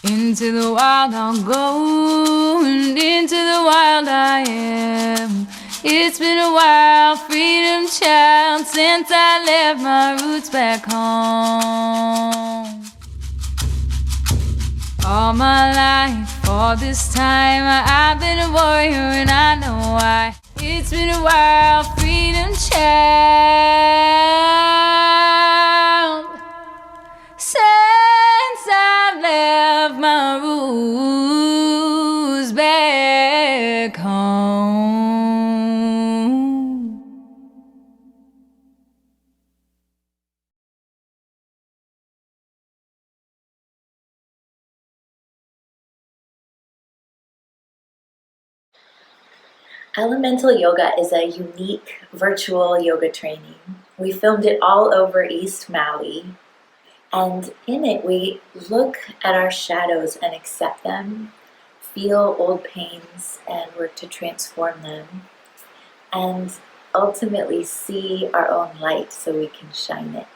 Into the wild I'll go, and into the wild I am. It's been a while, freedom child, since I left my roots back home. All my life, all this time, I've been a warrior and I know why. It's been a while, freedom child, since I left my roots back home. Elemental Yoga is a unique virtual yoga training. We filmed it all over East Maui, and in it we look at our shadows and accept them, feel old pains and work to transform them, and ultimately see our own light so we can shine it.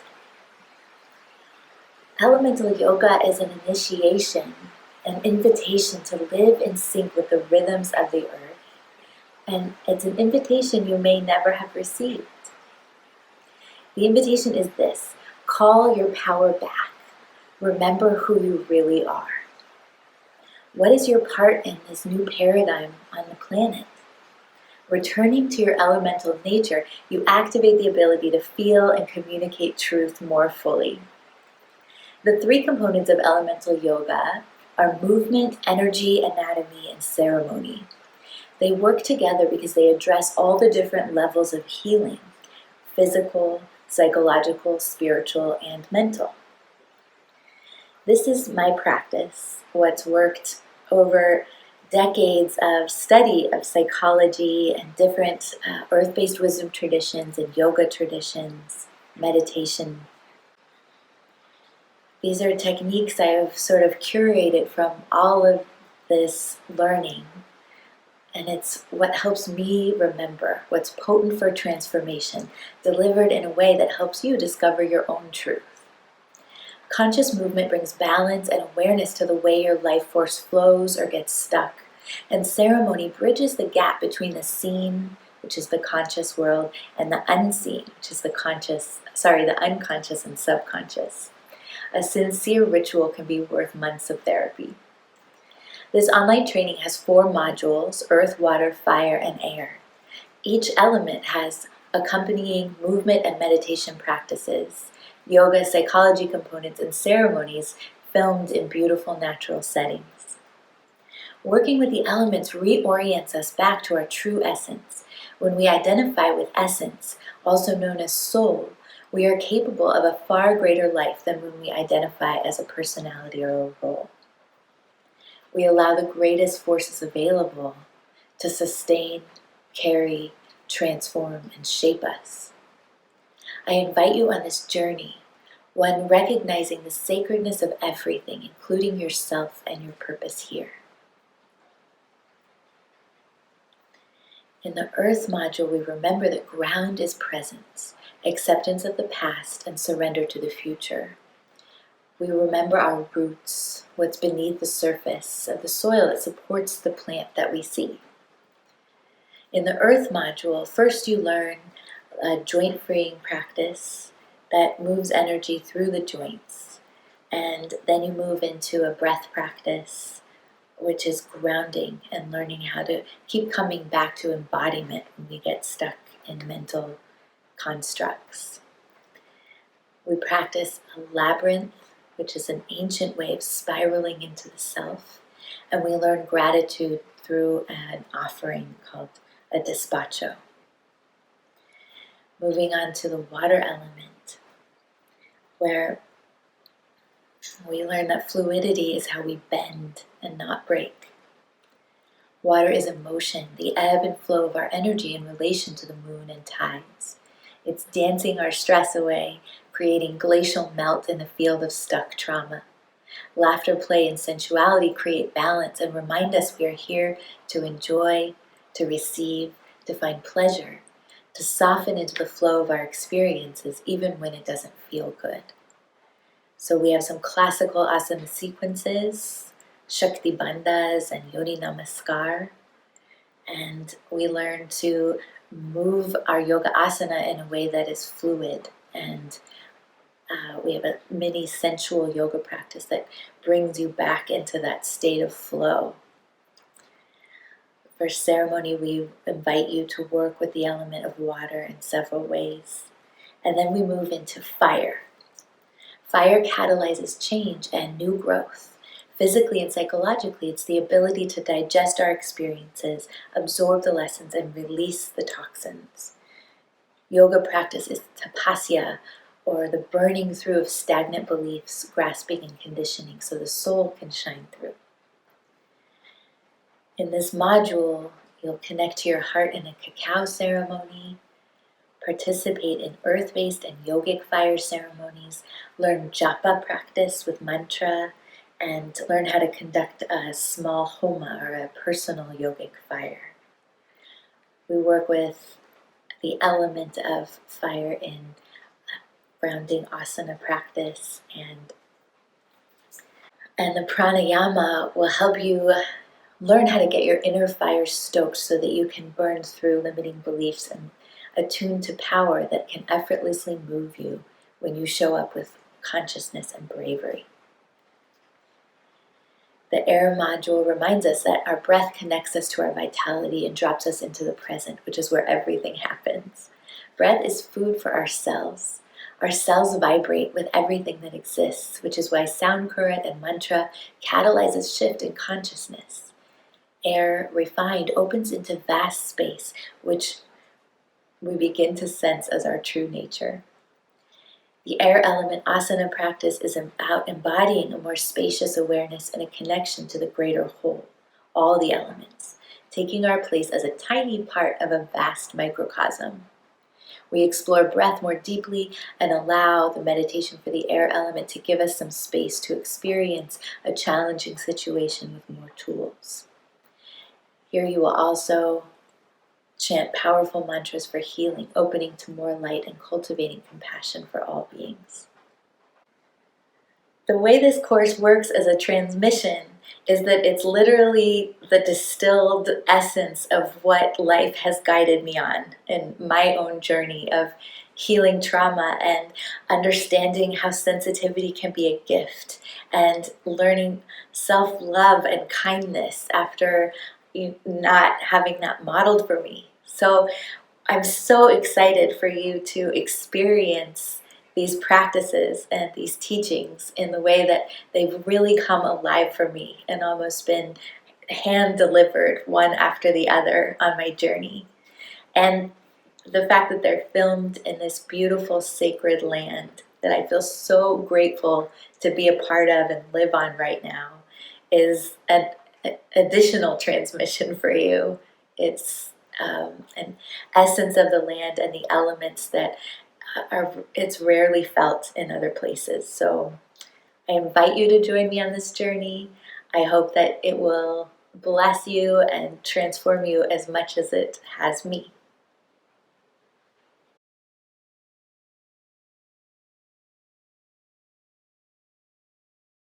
Elemental Yoga is an initiation, an invitation to live in sync with the rhythms of the earth. And it's an invitation you may never have received. The invitation is this: call your power back. Remember who you really are. What is your part in this new paradigm on the planet? Returning to your elemental nature, you activate the ability to feel and communicate truth more fully. The three components of elemental yoga are movement, energy, anatomy, and ceremony. They work together because they address all the different levels of healing: physical, psychological, spiritual, and mental. This is my practice, what's worked over decades of study of psychology and different earth-based wisdom traditions and yoga traditions, meditation. These are techniques I have sort of curated from all of this learning. And it's what helps me remember what's potent for transformation, delivered in a way that helps you discover your own truth. Conscious movement brings balance and awareness to the way your life force flows or gets stuck. And ceremony bridges the gap between the seen, which is the conscious world, and the unseen, which is the unconscious and subconscious. A sincere ritual can be worth months of therapy. This online training has 4 modules: earth, water, fire, and air. Each element has accompanying movement and meditation practices, yoga, psychology components, and ceremonies filmed in beautiful natural settings. Working with the elements reorients us back to our true essence. When we identify with essence, also known as soul, we are capable of a far greater life than when we identify as a personality or a role. We allow the greatest forces available to sustain, carry, transform, and shape us. I invite you on this journey, one recognizing the sacredness of everything, including yourself and your purpose here. In the Earth module, we remember that ground is presence, acceptance of the past, and surrender to the future. We remember our roots, what's beneath the surface of the soil that supports the plant that we see. In the Earth module, first you learn a joint freeing practice that moves energy through the joints, and then you move into a breath practice, which is grounding and learning how to keep coming back to embodiment when we get stuck in mental constructs. We practice a labyrinth, which is an ancient way of spiraling into the self, and we learn gratitude through an offering called a despacho. Moving on to the water element, where we learn that fluidity is how we bend and not break. Water is emotion, the ebb and flow of our energy in relation to the moon and tides. It's dancing our stress away, creating glacial melt in the field of stuck trauma. Laughter, play, and sensuality create balance and remind us we are here to enjoy, to receive, to find pleasure, to soften into the flow of our experiences even when it doesn't feel good. So we have some classical asana sequences Shakti Bandhas and Yoni Namaskar. And we learn to move our yoga asana in a way that is fluid. And we have a mini sensual yoga practice that brings you back into that state of flow. For ceremony, we invite you to work with the element of water in several ways. And then we move into fire. Fire catalyzes change and new growth. Physically and psychologically, it's the ability to digest our experiences, absorb the lessons, and release the toxins. Yoga practice is tapasya, or the burning through of stagnant beliefs, grasping, and conditioning so the soul can shine through. In this module, you'll connect to your heart in a cacao ceremony, participate in earth-based and yogic fire ceremonies, learn japa practice with mantra, and learn how to conduct a small homa or a personal yogic fire. We work with the element of fire in grounding asana practice, and the pranayama will help you learn how to get your inner fire stoked so that you can burn through limiting beliefs and attune to power that can effortlessly move you when you show up with consciousness and bravery. The air module reminds us that our breath connects us to our vitality and drops us into the present, which is where everything happens. Breath is food for our cells. Our cells vibrate with everything that exists, which is why sound current and mantra catalyzes shift in consciousness. Air, refined, opens into vast space, which we begin to sense as our true nature. The air element asana practice is about embodying a more spacious awareness and a connection to the greater whole, all the elements, taking our place as a tiny part of a vast microcosm. We explore breath more deeply and allow the meditation for the air element to give us some space to experience a challenging situation with more tools. Here you will also chant powerful mantras for healing, opening to more light and cultivating compassion for all beings. The way this course works as a transmission is that it's literally the distilled essence of what life has guided me on in my own journey of healing trauma and understanding how sensitivity can be a gift and learning self-love and kindness after not having that modeled for me. So I'm so excited for you to experience these practices and these teachings in the way that they've really come alive for me and almost been hand delivered one after the other on my journey. And the fact that they're filmed in this beautiful sacred land that I feel so grateful to be a part of and live on right now is an additional transmission for you. It's an essence of the land and the elements that it's rarely felt in other places. So I invite you to join me on this journey. I hope that it will bless you and transform you as much as it has me.